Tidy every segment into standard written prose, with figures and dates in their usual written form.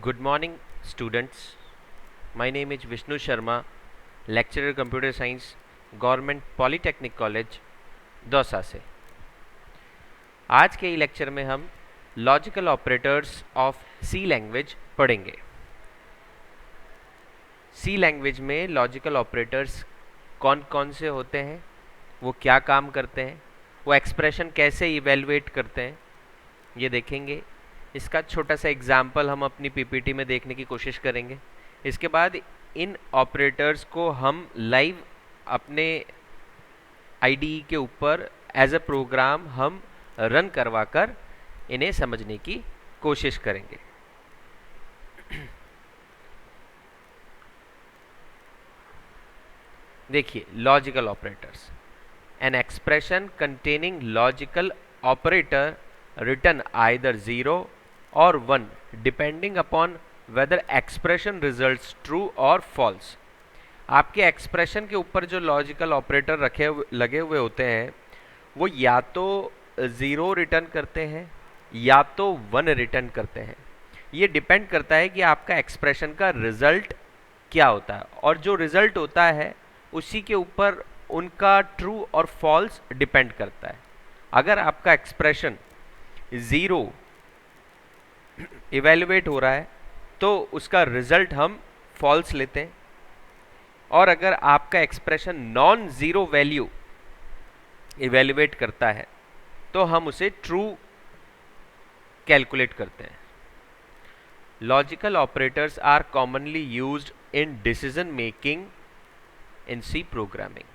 Good morning, students. My name is Vishnu Sharma, lecturer Computer Science, Government Polytechnic College, Dausa से। आज के lecture में हम logical operators of C language पढ़ेंगे। C language में logical operators कौन कौन से होते हैं, वो क्या काम करते हैं, वो एक्सप्रेशन कैसे इवेलुएट करते हैं, ये देखेंगे। इसका छोटा सा एग्जाम्पल हम अपनी पीपीटी में देखने की कोशिश करेंगे। इसके बाद इन ऑपरेटर्स को हम लाइव अपने आईडीई के ऊपर एज अ प्रोग्राम हम रन करवाकर इन्हें समझने की कोशिश करेंगे। देखिए, logical operators, an expression containing logical operator written either 0 or 1 depending upon whether expression results true or false। आपके एक्सप्रेशन के ऊपर जो लॉजिकल ऑपरेटर लगे हुए होते हैं वो या तो 0 रिटर्न करते हैं या तो 1 रिटर्न करते हैं। ये डिपेंड करता है कि आपका एक्सप्रेशन का रिजल्ट क्या होता है, और जो रिजल्ट होता है उसी के ऊपर उनका ट्रू और फॉल्स डिपेंड करता है। अगर आपका एक्सप्रेशन 0 इवेल्युएट हो रहा है तो उसका रिजल्ट हम फॉल्स लेते हैं, और अगर आपका expression non zero value evaluate करता है तो हम उसे ट्रू कैलकुलेट करते हैं। Logical operators are commonly used in decision making in C programming.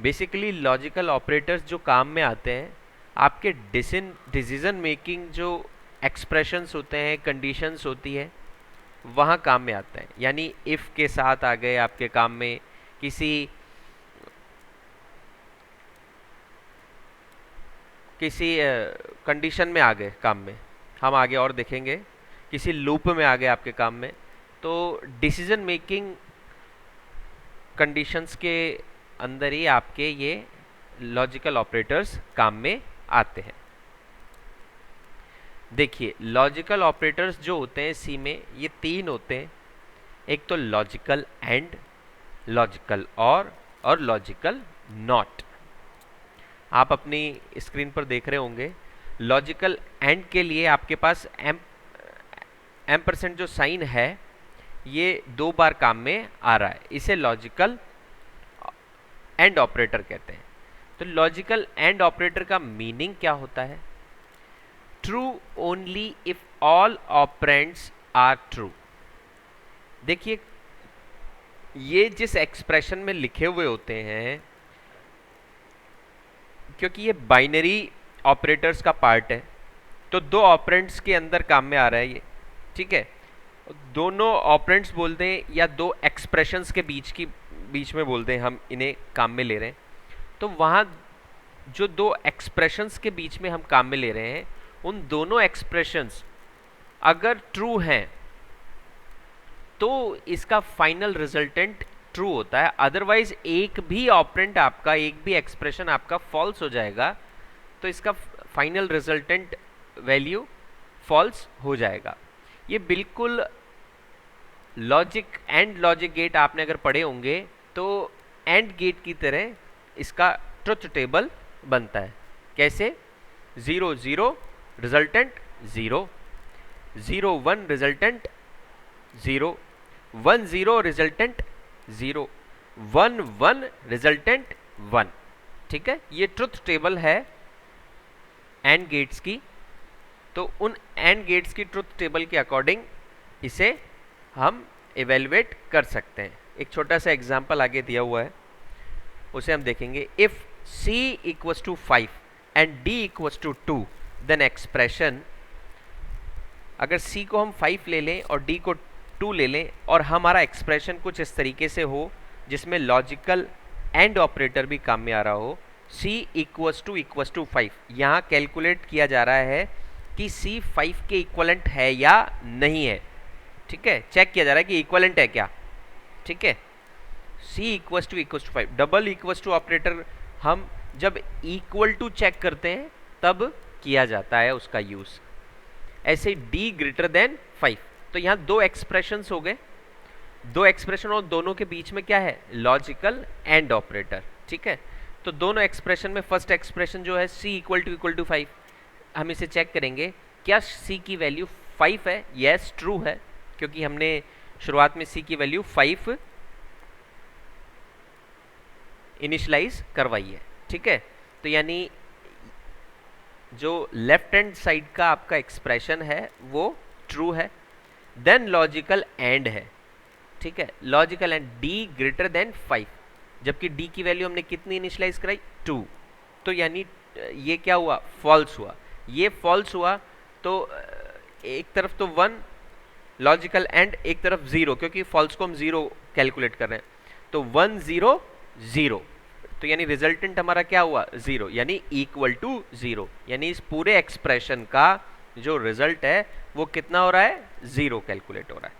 Basically logical operators जो काम में आते हैं आपके डिसीजन मेकिंग, जो एक्सप्रेशंस होते हैं, कंडीशंस होती है, वहाँ काम में आते हैं। यानी इफ़ के साथ आ गए आपके काम में, किसी कंडीशन में आ गए काम में, हम आगे और देखेंगे, किसी लूप में आ गए आपके काम में। तो डिसीजन मेकिंग कंडीशंस के अंदर ही आपके ये लॉजिकल ऑपरेटर्स काम में आते हैं। देखिए, लॉजिकल ऑपरेटर्स जो होते हैं सी में, ये 3 होते हैं। एक तो लॉजिकल एंड, लॉजिकल और लॉजिकल नॉट। आप अपनी स्क्रीन पर देख रहे होंगे, लॉजिकल एंड के लिए आपके पास एम्परसेंट जो साइन है ये 2 बार काम में आ रहा है, इसे लॉजिकल एंड ऑपरेटर कहते हैं। तो लॉजिकल एंड ऑपरेटर का मीनिंग क्या होता है? True only if all operands are true. देखिए, ये जिस एक्सप्रेशन में लिखे हुए होते हैं, क्योंकि ये बाइनरी ऑपरेटर्स का पार्ट है, तो 2 ऑपरेंड्स के अंदर काम में आ रहा है ये, ठीक है। दोनों ऑपरेंड्स बोलते हैं या 2 एक्सप्रेशंस के बीच में बोलते हैं, हम इन्हें काम में ले रहे हैं। तो वहाँ जो 2 एक्सप्रेशंस के बीच में हम काम में ले रहे हैं, उन दोनों एक्सप्रेशंस अगर ट्रू हैं तो इसका फाइनल रिजल्टेंट ट्रू होता है। अदरवाइज एक भी ऑपरेंट आपका, एक भी एक्सप्रेशन आपका फॉल्स हो जाएगा तो इसका फाइनल रिजल्टेंट वैल्यू फॉल्स हो जाएगा। ये बिल्कुल लॉजिक गेट आपने अगर पढ़े होंगे तो एंड गेट की तरह इसका ट्रुथ टेबल बनता है। कैसे? 0 0 रिजल्टेंट 0, 0 1 रिजल्टेंट 0, 1 0 रिजल्टेंट 0, 1 1 रिजल्टेंट 1। ठीक है, ये ट्रुथ टेबल है एंड गेट्स की। तो उन एंड गेट्स की ट्रुथ टेबल के अकॉर्डिंग इसे हम इवेलुएट कर सकते हैं। एक छोटा सा एग्जांपल आगे दिया हुआ है, उसे हम देखेंगे। If c equals to 5 and d equals to 2 then expression, अगर c को हम 5 ले लें और d को 2 ले लें और हमारा एक्सप्रेशन कुछ इस तरीके से हो जिसमें लॉजिकल एंड ऑपरेटर भी काम में आ रहा हो, c इक्वल्स टू 5, यहाँ कैलकुलेट किया जा रहा है कि c 5 के इक्वलेंट है या नहीं है। ठीक है, चेक किया जा रहा है कि इक्वलेंट है क्या। ठीक है, c equals to 5। Double equals to operator हम जब इक्वल टू चेक करते हैं तब किया जाता है उसका यूज। ऐसे d ग्रेटर देन 5, तो यहाँ दो एक्सप्रेशंस हो गए, दो एक्सप्रेशन और दोनों के बीच में क्या है, लॉजिकल एंड ऑपरेटर। ठीक है, तो दोनों एक्सप्रेशन में फर्स्ट एक्सप्रेशन जो है c इक्वल टू 5, हम इसे चेक करेंगे क्या c की वैल्यू 5 है। यस, ट्रू है, क्योंकि हमने शुरुआत में c की वैल्यू 5 इनिशियलाइज करवाई है। ठीक है, तो यानी जो लेफ्ट हैंड साइड का आपका एक्सप्रेशन है वो ट्रू है। देन लॉजिकल एंड है। ठीक है, logical and d greater than 5, जबकि d की वैल्यू हमने कितनी इनिशियलाइज कराई, 2, तो यानी ये क्या हुआ, फॉल्स हुआ। ये फॉल्स हुआ तो एक तरफ तो 1 लॉजिकल एंड, एक तरफ 0, क्योंकि फॉल्स को हम 0 कैलकुलेट कर रहे हैं, तो 1 0 0, तो यानी रिजल्टेंट हमारा क्या हुआ, 0, यानी इक्वल टू 0, यानी इस पूरे एक्सप्रेशन का जो रिजल्ट है वो कितना हो रहा है, 0 कैलकुलेट हो रहा है।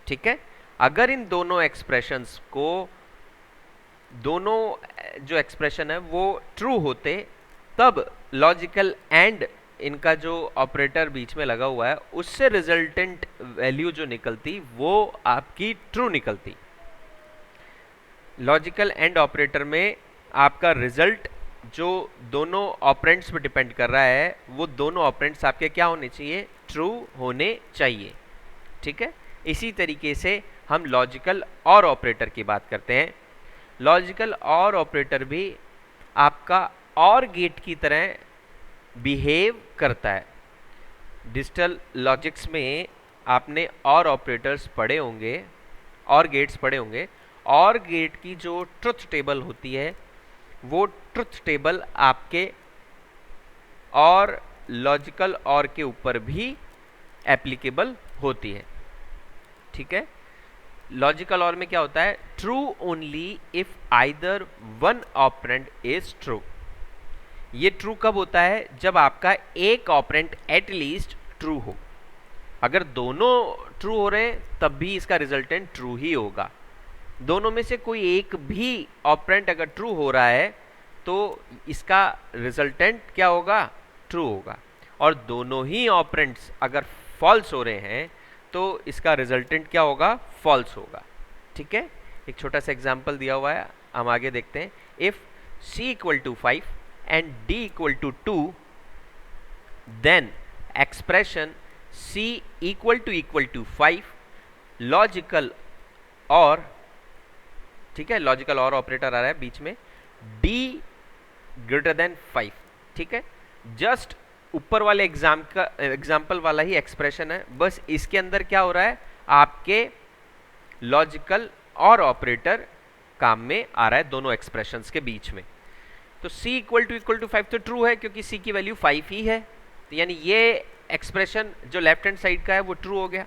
ठीक है, अगर इन दोनों एक्सप्रेशंस को, दोनों जो एक्सप्रेशन है वो ट्रू होते, तब लॉजिकल एंड इनका जो ऑपरेटर बीच में लगा हुआ है उससे रिजल्टेंट वैल्यू जो निकलती वो आपकी ट्रू निकलती। लॉजिकल एंड ऑपरेटर में आपका रिजल्ट जो दोनों ऑपरेंड्स पे डिपेंड कर रहा है वो दोनों ऑपरेंड्स आपके क्या होने चाहिए, ट्रू होने चाहिए। ठीक है, इसी तरीके से हम लॉजिकल और ऑपरेटर की बात करते हैं। लॉजिकल और ऑपरेटर भी आपका और गेट की तरह बिहेव करता है। डिजिटल लॉजिक्स में आपने और ऑपरेटर्स पढ़े होंगे, और गेट्स पढ़े होंगे। और गेट की जो ट्रुथ टेबल होती है वो ट्रुथ टेबल आपके और लॉजिकल और के ऊपर भी एप्लीकेबल होती है। ठीक है, लॉजिकल और में क्या होता है, true only if either one operand is true. ये ट्रू कब होता है, जब आपका एक ऑपरेंड एटलीस्ट ट्रू हो। अगर दोनों ट्रू हो रहे हैं तब भी इसका रिजल्टेंट ट्रू ही होगा। दोनों में से कोई एक भी ऑपरेंड अगर ट्रू हो रहा है तो इसका रिजल्टेंट क्या होगा, ट्रू होगा। और दोनों ही ऑपरेंड्स अगर फॉल्स हो रहे हैं तो इसका रिजल्टेंट क्या होगा, फॉल्स होगा। ठीक है, एक छोटा सा एग्जांपल दिया हुआ है, हम आगे देखते हैं। If c equal to 5 and d equal to 2, then expression c equal to 5 logical और, ठीक है, लॉजिकल और ऑपरेटर आ रहा है बीच में, d ग्रेटर देन 5। ठीक है, जस्ट ऊपर वाले एग्जाम्पल वाला ही एक्सप्रेशन है, बस इसके अंदर क्या हो रहा है, आपके लॉजिकल और ऑपरेटर काम में आ रहा है दोनों एक्सप्रेशंस के बीच में। तो c इक्वल टू 5 तो ट्रू है क्योंकि c की वैल्यू 5 ही है, तो यानी ये एक्सप्रेशन जो लेफ्ट हैंड साइड का है वो ट्रू हो गया।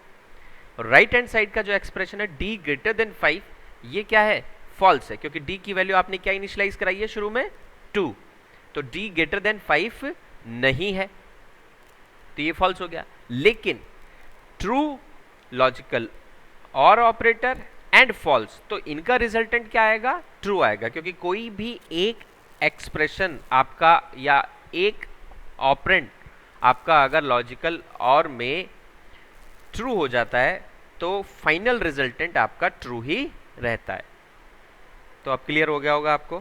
राइट हैंड साइड का जो एक्सप्रेशन है d ग्रेटर देन 5, ये क्या है, फॉल्स है, क्योंकि d की वैल्यू आपने क्या इनिशियलाइज कराई है शुरू में, 2, तो d ग्रेटर देन 5 नहीं है, तो ये फॉल्स हो गया। लेकिन ट्रू लॉजिकल और ऑपरेटर एंड फॉल्स, तो इनका रिजल्टेंट क्या आएगा, ट्रू आएगा, क्योंकि कोई भी एक एक्सप्रेशन आपका या एक ऑपरेंड आपका अगर लॉजिकल और में ट्रू हो जाता है तो फाइनल रिजल्टेंट आपका ट्रू ही रहता है। तो अब क्लियर हो गया होगा आपको।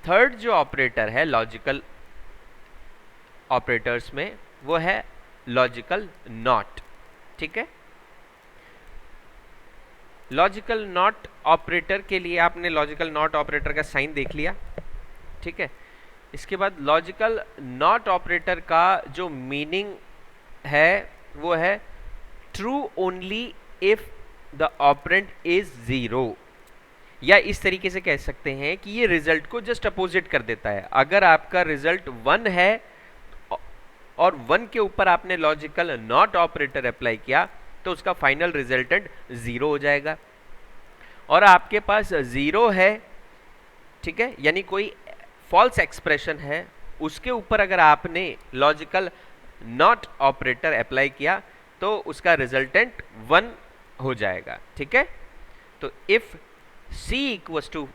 थर्ड जो ऑपरेटर है लॉजिकल ऑपरेटर्स में वो है लॉजिकल नॉट। ठीक है, लॉजिकल नॉट ऑपरेटर के लिए आपने लॉजिकल नॉट ऑपरेटर का साइन देख लिया। ठीक है, इसके बाद लॉजिकल नॉट ऑपरेटर का जो मीनिंग है वो है true only if the operand is 0, या इस तरीके से कह सकते हैं कि ये रिजल्ट को जस्ट अपोजिट कर देता है। अगर आपका रिजल्ट 1 है और 1 के ऊपर आपने लॉजिकल नॉट ऑपरेटर अप्लाई किया तो उसका फाइनल रिजल्टेंट 0 हो जाएगा। और आपके पास 0 है, ठीक है, यानी कोई फॉल्स एक्सप्रेशन है, उसके ऊपर अगर आपने लॉजिकल नॉट ऑपरेटर अप्लाई किया तो उसका रिजल्टेंट 1 हो जाएगा। ठीक है, तो if c equals to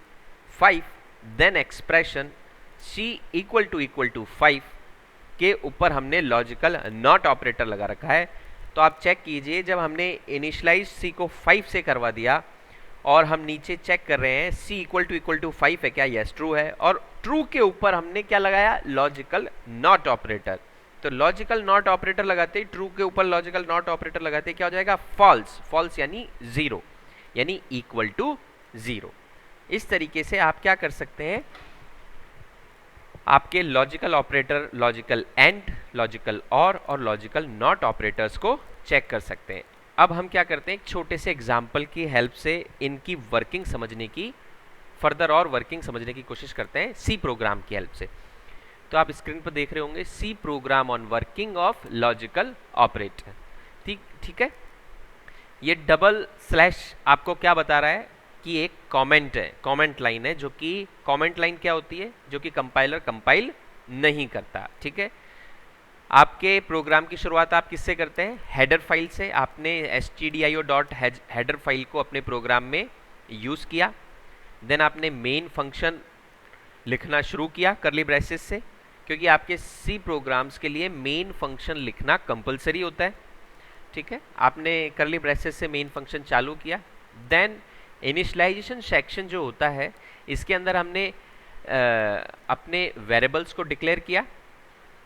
5 then expression c equal to 5 के ऊपर हमने लॉजिकल नॉट ऑपरेटर लगा रखा है। तो आप चेक कीजिए, जब हमने इनिशलाइज सी को 5 से करवा दिया और हम नीचे चेक कर रहे हैं सी इक्वल टू 5 है क्या, यस ट्रू है, और ट्रू के ऊपर हमने क्या लगाया, लॉजिकल नॉट ऑपरेटर। तो लॉजिकल नॉट ऑपरेटर लगाते ही, ट्रू के ऊपर लॉजिकल नॉट ऑपरेटर लगाते ही क्या हो जाएगा, फॉल्स। फॉल्स यानी 0, यानी इक्वल टू 0। इस तरीके से आप क्या कर सकते हैं, आपके logical operator, logical and, logical और लॉजिकल नॉट ऑपरेटर्स को चेक कर सकते हैं। अब हम क्या करते हैं, एक छोटे से एग्जाम्पल की हेल्प से इनकी वर्किंग समझने की, फर्दर और वर्किंग समझने की कोशिश करते हैं सी प्रोग्राम की हेल्प से। तो आप स्क्रीन पर देख रहे होंगे C program on working of logical operator. ठीक है। ये डबल स्लैश आपको क्या बता रहा है कि एक कमेंट है, कमेंट लाइन है, जो कि कमेंट लाइन क्या होती है, जो कि कंपाइलर कंपाइल नहीं करता। ठीक है। आपके प्रोग्राम की शुरुआत आप किससे करते हैं, हेडर फाइल से। आपने stdio.header फाइल को अपने प्रोग्राम में यूज़ किया, देन आपने मेन फंक्शन लिखना शुरू किया करली ब्रेसेस से, क्योंकि आपके सी प्रोग्राम्स के लिए मेन फंक्शन लिखना कंपलसरी होता है। ठीक है। आपने करली ब्रेसेस से मेन फंक्शन चालू किया, देन इनिशियलाइजेशन सेक्शन जो होता है, इसके अंदर हमने अपने वेरिएबल्स को डिक्लेयर किया।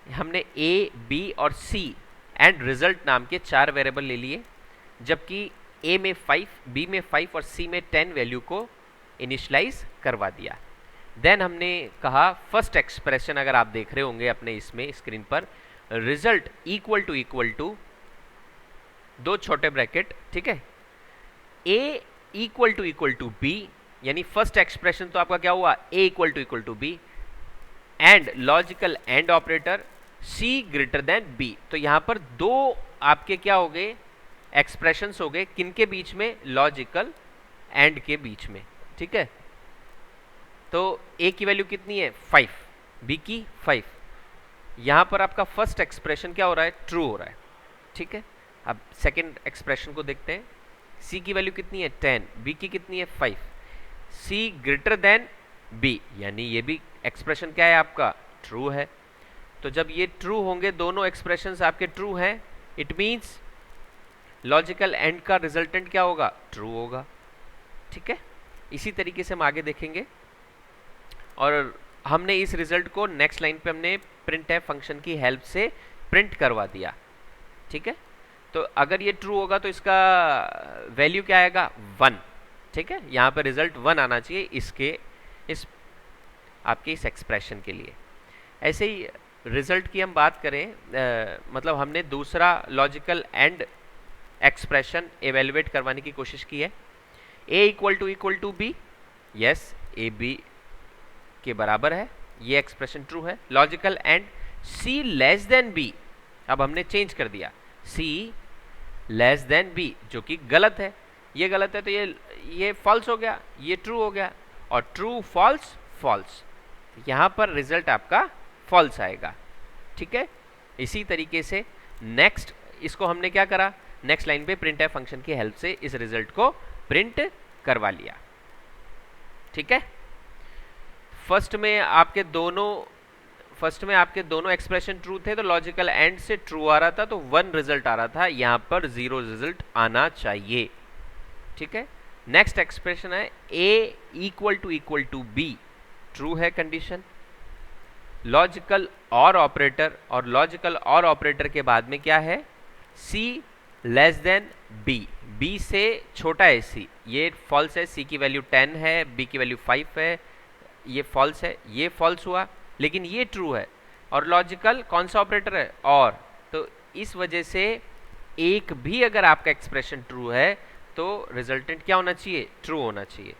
हमने ए, बी और सी एंड रिजल्ट नाम के 4 वेरिएबल ले लिए, जबकि ए में 5, बी में 5 और सी में 10 वैल्यू को इनिशियलाइज करवा दिया। देन हमने कहा फर्स्ट एक्सप्रेशन, अगर आप देख रहे होंगे अपने इसमें स्क्रीन पर, रिजल्ट इक्वल टू 2 छोटे ब्रैकेट, ठीक है, ए इक्वल टू बी, यानी फर्स्ट एक्सप्रेशन तो आपका क्या हुआ, A equal to B, and logical and operator C greater than B. तो यहां पर 2 आपके क्या हो गए, एक्सप्रेशंस हो गए, किनके बीच में, लॉजिकल एंड के बीच में। ठीक है। तो ए की वैल्यू कितनी है, 5, बी की 5। यहां पर आपका फर्स्ट एक्सप्रेशन क्या हो रहा है, ट्रू हो रहा है। ठीक है। अब सेकेंड एक्सप्रेशन को देखते हैं, सी की वैल्यू कितनी है, 10, बी की कितनी है, 5, सी ग्रेटर देन बी, यानी ये भी एक्सप्रेशन क्या है आपका, ट्रू है। तो जब ये ट्रू होंगे, दोनों एक्सप्रेशंस आपके ट्रू हैं, इट मींस लॉजिकल एंड का रिजल्टेंट क्या होगा, ट्रू होगा। ठीक है। इसी तरीके से हम आगे देखेंगे, और हमने इस रिजल्ट को नेक्स्ट लाइन पे हमने प्रिंटफ फंक्शन की हेल्प से प्रिंट करवा दिया। ठीक है। तो अगर ये ट्रू होगा तो इसका वैल्यू क्या आएगा, 1। ठीक है। यहाँ पे रिजल्ट 1 आना चाहिए इस आपके इस एक्सप्रेशन के लिए। ऐसे ही रिजल्ट की हम बात करें, मतलब हमने दूसरा लॉजिकल एंड एक्सप्रेशन एवेलुएट करवाने की कोशिश की है। A equal to B, yes, A B के बराबर है, ये एक्सप्रेशन ट्रू है। Logical and C less than B, अब हमने चेंज कर दिया, सी लेस देन बी, जो कि गलत है। ये गलत है तो ये फॉल्स हो गया, ये ट्रू हो गया, और ट्रू फॉल्स फॉल्स, यहां पर रिजल्ट आपका फॉल्स आएगा। ठीक है। इसी तरीके से नेक्स्ट, इसको हमने क्या करा, नेक्स्ट लाइन पे प्रिंटफ फंक्शन की हेल्प से इस रिजल्ट को प्रिंट करवा लिया। ठीक है। फर्स्ट में आपके दोनों एक्सप्रेशन ट्रू थे, तो लॉजिकल एंड से ट्रू आ रहा था, तो 1 रिजल्ट आ रहा था, यहां पर 0 रिजल्ट आना चाहिए। ठीक है। नेक्स्ट एक्सप्रेशन है A equal to B, true है कंडीशन। लॉजिकल और ऑपरेटर के बाद में क्या है, सी लेस देन बी, बी से छोटा है सी, ये फॉल्स है, सी की वैल्यू 10 है, बी की वैल्यू 5 है, ये फॉल्स है, ये फॉल्स हुआ, लेकिन ये ट्रू है। और लॉजिकल कौन सा ऑपरेटर है, और, तो इस वजह से एक भी अगर आपका एक्सप्रेशन ट्रू है तो रिजल्टेंट क्या होना चाहिए, ट्रू होना चाहिए।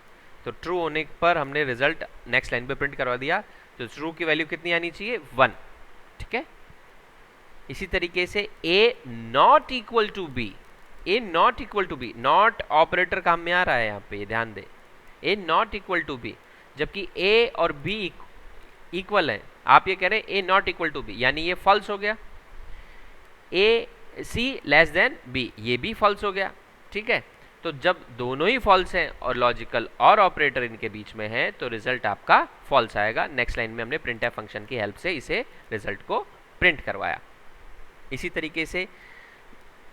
तो ट्रू होने पर हमने रिजल्ट नेक्स्ट लाइन पे प्रिंट करवा दिया, तो ट्रू की वैल्यू कितनी आनी चाहिए, 1। ठीक है। इसी तरीके से A not equal to B, not operator काम में आ रहा है यहाँ पे, ध्यान दे, A not equal to B, जबकि ए और बी इक्वल है, आप ये कह रहे हैं ए नॉट इक्वल टू बी, यानी ये फॉल्स हो गया। ए सी लेस देन बी, ये भी फॉल्स हो गया। ठीक है। तो जब दोनों ही फॉल्स हैं और लॉजिकल और ऑपरेटर इनके बीच में है, तो रिजल्ट आपका फॉल्स आएगा। नेक्स्ट लाइन में हमने प्रिंटफ फंक्शन की हेल्प से इसे रिजल्ट को प्रिंट करवाया। इसी तरीके से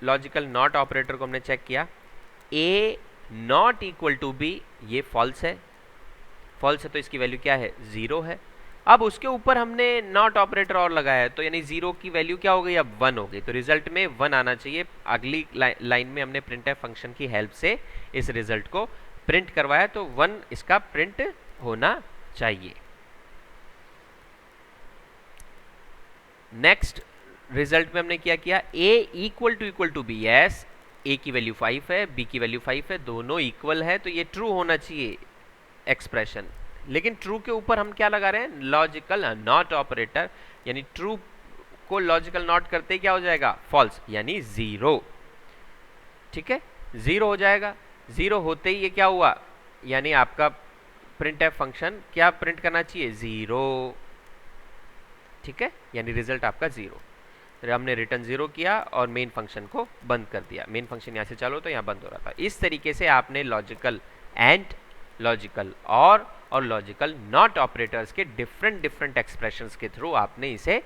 लॉजिकल नॉट ऑपरेटर को हमने चेक किया, ए नॉट इक्वल टू बी, ये फॉल्स है, फॉल्स है तो इसकी वैल्यू क्या है, 0 है। अब उसके ऊपर हमने नॉट ऑपरेटर और लगाया है, तो यानी 0 की वैल्यू क्या हो गई, अब 1 हो गई, तो रिजल्ट में 1 आना चाहिए। अगली लाइन में हमने प्रिंटफ फंक्शन की हेल्प से इस रिजल्ट को प्रिंट करवाया, तो 1 इसका प्रिंट होना चाहिए। नेक्स्ट रिजल्ट में हमने क्या किया, a equal to B, yes a की वैल्यू 5 है, b की वैल्यू 5 है, दोनों इक्वल है, तो ये ट्रू होना चाहिए एक्सप्रेशन। लेकिन ट्रू के ऊपर हम क्या लगा रहे हैं, लॉजिकल नॉट ऑपरेटर, यानी ट्रू को लॉजिकल नॉट करते क्या हो जाएगा, फॉल्स, यानी 0। ठीक है, 0 हो जाएगा। 0 होते ही ये क्या हुआ, यानी आपका प्रिंटफ फंक्शन क्या प्रिंट करना चाहिए, 0। ठीक है, यानी रिजल्ट आपका 0। हमने रिटर्न 0 किया और मेन फंक्शन को बंद कर दिया। मेन फंक्शन यहाँ से चालू तो यहाँ बंद हो रहा था। इस तरीके से आपने लॉजिकल एंड, लॉजिकल और लॉजिकल नॉट ऑपरेटर्स के डिफरेंट एक्सप्रेशंस के थ्रू आपने इसे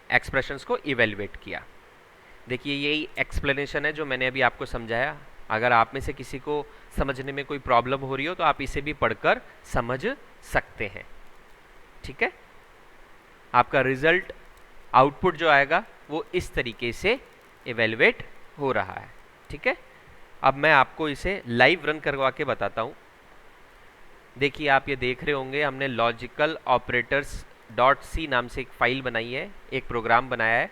एक्सप्रेशंस को इवेल्युएट किया। देखिए यही एक्सप्लेनेशन है जो मैंने अभी आपको समझाया। अगर आप में से किसी को समझने में कोई प्रॉब्लम हो रही हो तो आप इसे भी पढ़कर समझ सकते हैं। ठीक है, आपका रिजल्ट आउटपुट जो आएगा वो इस तरीके से इवेल्युएट हो रहा है। ठीक है, अब मैं आपको इसे लाइव रन करवा के बताता हूँ। देखिए आप ये देख रहे होंगे, हमने लॉजिकल ऑपरेटर्स डॉट सी नाम से एक फाइल बनाई है, एक प्रोग्राम बनाया है।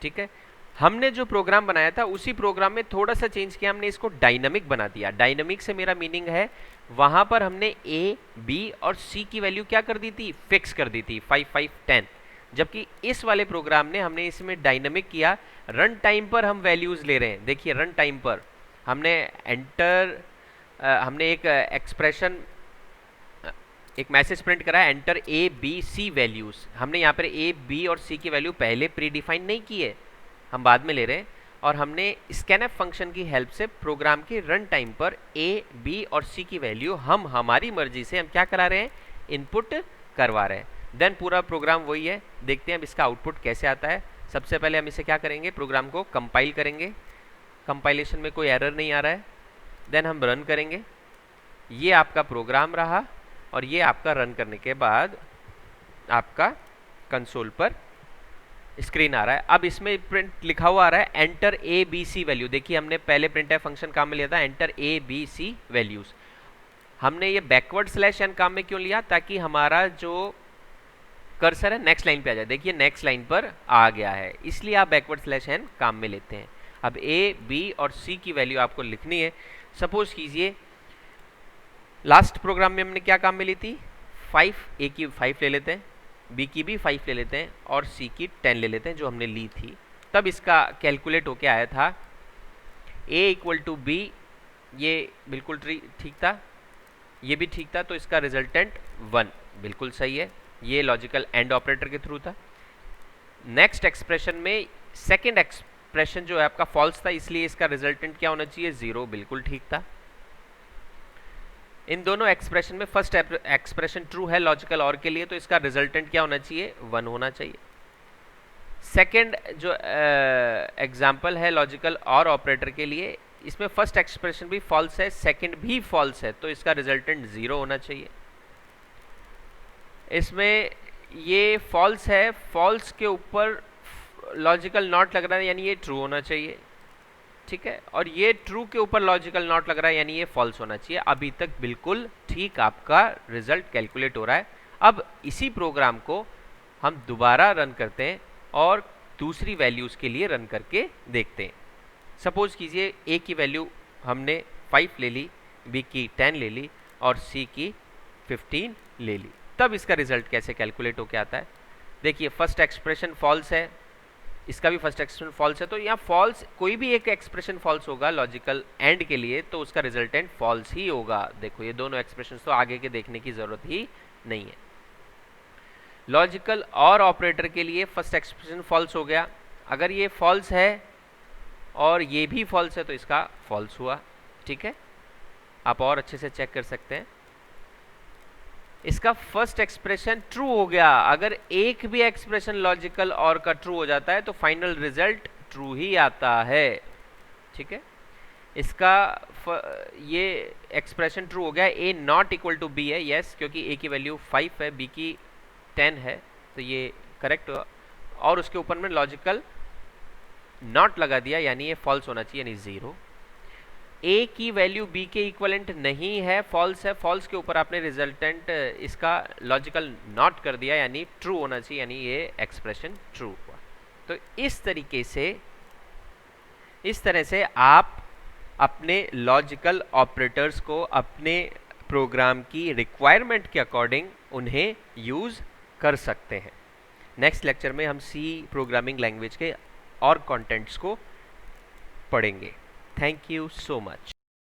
ठीक है, हमने जो प्रोग्राम बनाया था उसी प्रोग्राम में थोड़ा सा चेंज किया, हमने इसको डायनामिक बना दिया। डायनामिक से मेरा मीनिंग है वहां पर हमने ए, बी और सी की वैल्यू क्या कर दी थी, फिक्स कर दी थी 5, 5, 10। जबकि इस वाले प्रोग्राम ने हमने इसमें डायनामिक किया, रन टाइम पर हम वैल्यूज ले रहे हैं। देखिए रन टाइम पर हमने एंटर, हमने एक एक्सप्रेशन, एक मैसेज प्रिंट करा है, enter A B C values. हमने यहाँ पर ए, बी और सी की वैल्यू पहले प्री डिफाइन नहीं की है, हम बाद में ले रहे हैं। और हमने स्कैनफ फंक्शन की हेल्प से प्रोग्राम के रन टाइम पर ए, बी और सी की वैल्यू हम हमारी मर्जी से हम क्या करा रहे हैं, इनपुट करवा रहे हैं। देन पूरा प्रोग्राम वही है। देखते हैं अब इसका आउटपुट कैसे आता है। सबसे पहले हम इसे क्या करेंगे, प्रोग्राम को कंपाइल करेंगे। कंपाइलेशन में कोई एरर नहीं आ रहा है। देन हम रन करेंगे। ये आपका प्रोग्राम रहा और ये आपका रन करने के बाद आपका कंसोल पर स्क्रीन आ रहा है। अब इसमें प्रिंट लिखा हुआ आ रहा है enter A B C value. देखिए हमने पहले प्रिंटफ फंक्शन काम में लिया था enter A B C values. हमने ये बैकवर्ड स्लैश एन काम में क्यों लिया, ताकि हमारा जो कर्सर है नेक्स्ट लाइन पे आ जाए। देखिए नेक्स्ट लाइन पर आ गया है, इसलिए आप बैकवर्ड स्लैश एन काम में लेते हैं। अब ए, बी और सी की वैल्यू आपको लिखनी है। सपोज कीजिए लास्ट प्रोग्राम में हमने क्या काम में ली थी, 5, ए की 5 ले लेते हैं, बी की भी 5 ले लेते हैं और सी की 10 ले लेते हैं जो हमने ली थी। तब इसका कैलकुलेट होके आया था ए इक्वल टू बी, ये बिल्कुल ठीक था, ये भी ठीक था, तो इसका रिजल्टेंट 1 बिल्कुल सही है। ये लॉजिकल एंड ऑपरेटर के थ्रू था। नेक्स्ट एक्सप्रेशन में सेकेंड एक्सप्रेशन जो है आपका फॉल्स था, इसलिए इसका रिजल्टेंट क्या होना चाहिए, 0 बिल्कुल ठीक था। इन दोनों एक्सप्रेशन में फर्स्ट एक्सप्रेशन ट्रू है लॉजिकल और के लिए, तो इसका रिजल्टेंट क्या होना चाहिए, 1 होना चाहिए। सेकेंड जो एग्जाम्पल है लॉजिकल और ऑपरेटर के लिए, इसमें फर्स्ट एक्सप्रेशन भी फॉल्स है, सेकेंड भी फॉल्स है, तो इसका रिजल्टेंट 0 होना चाहिए। इसमें ये फॉल्स है, फॉल्स के ऊपर लॉजिकल नॉट लग रहा है, यानी ये ट्रू होना चाहिए। ठीक है, और ये ट्रू के ऊपर लॉजिकल नॉट लग रहा है, यानी ये फॉल्स होना चाहिए। अभी तक बिल्कुल ठीक आपका रिजल्ट कैलकुलेट हो रहा है। अब इसी प्रोग्राम को हम दोबारा रन करते हैं और दूसरी वैल्यूज के लिए रन करके देखते हैं। सपोज कीजिए ए की वैल्यू हमने 5 ले ली, बी की 10 ले ली और सी की 15 ले ली। तब इसका रिजल्ट कैसे कैलकुलेट होके आता है, देखिए फर्स्ट एक्सप्रेशन फॉल्स है, इसका भी फर्स्ट एक्सप्रेशन फॉल्स है, तो यहाँ फॉल्स, कोई भी एक एक्सप्रेशन फॉल्स होगा लॉजिकल एंड के लिए, तो उसका रिजल्टेंट फॉल्स ही होगा। देखो ये दोनों एक्सप्रेशन तो आगे के देखने की जरूरत ही नहीं है। लॉजिकल और ऑपरेटर के लिए फर्स्ट एक्सप्रेशन फॉल्स हो गया, अगर ये फॉल्स है और ये भी फॉल्स है तो इसका फॉल्स हुआ। ठीक है, आप और अच्छे से चेक कर सकते हैं। इसका फर्स्ट एक्सप्रेशन ट्रू हो गया। अगर एक भी एक्सप्रेशन लॉजिकल और का ट्रू हो जाता है तो फाइनल रिजल्ट ट्रू ही आता है। ठीक है, इसका ये एक्सप्रेशन ट्रू हो गया। ए नॉट इक्वल टू बी है, यस, क्योंकि ए की वैल्यू 5 है, बी की 10 है, तो ये करेक्ट हुआ। और उसके ऊपर में लॉजिकल नॉट लगा दिया, यानी ये फॉल्स होना चाहिए, यानी 0। ए की वैल्यू बी के इक्वलेंट नहीं है, फॉल्स है, फॉल्स के ऊपर आपने रिजल्टेंट इसका लॉजिकल नॉट कर दिया, यानी ट्रू होना चाहिए, यानी ये एक्सप्रेशन ट्रू हुआ। तो इस तरह से आप अपने लॉजिकल ऑपरेटर्स को अपने प्रोग्राम की रिक्वायरमेंट के अकॉर्डिंग उन्हें यूज़ कर सकते हैं। नेक्स्ट लेक्चर में हम सी प्रोग्रामिंग लैंग्वेज के और कंटेंट्स को पढ़ेंगे। Thank you so much.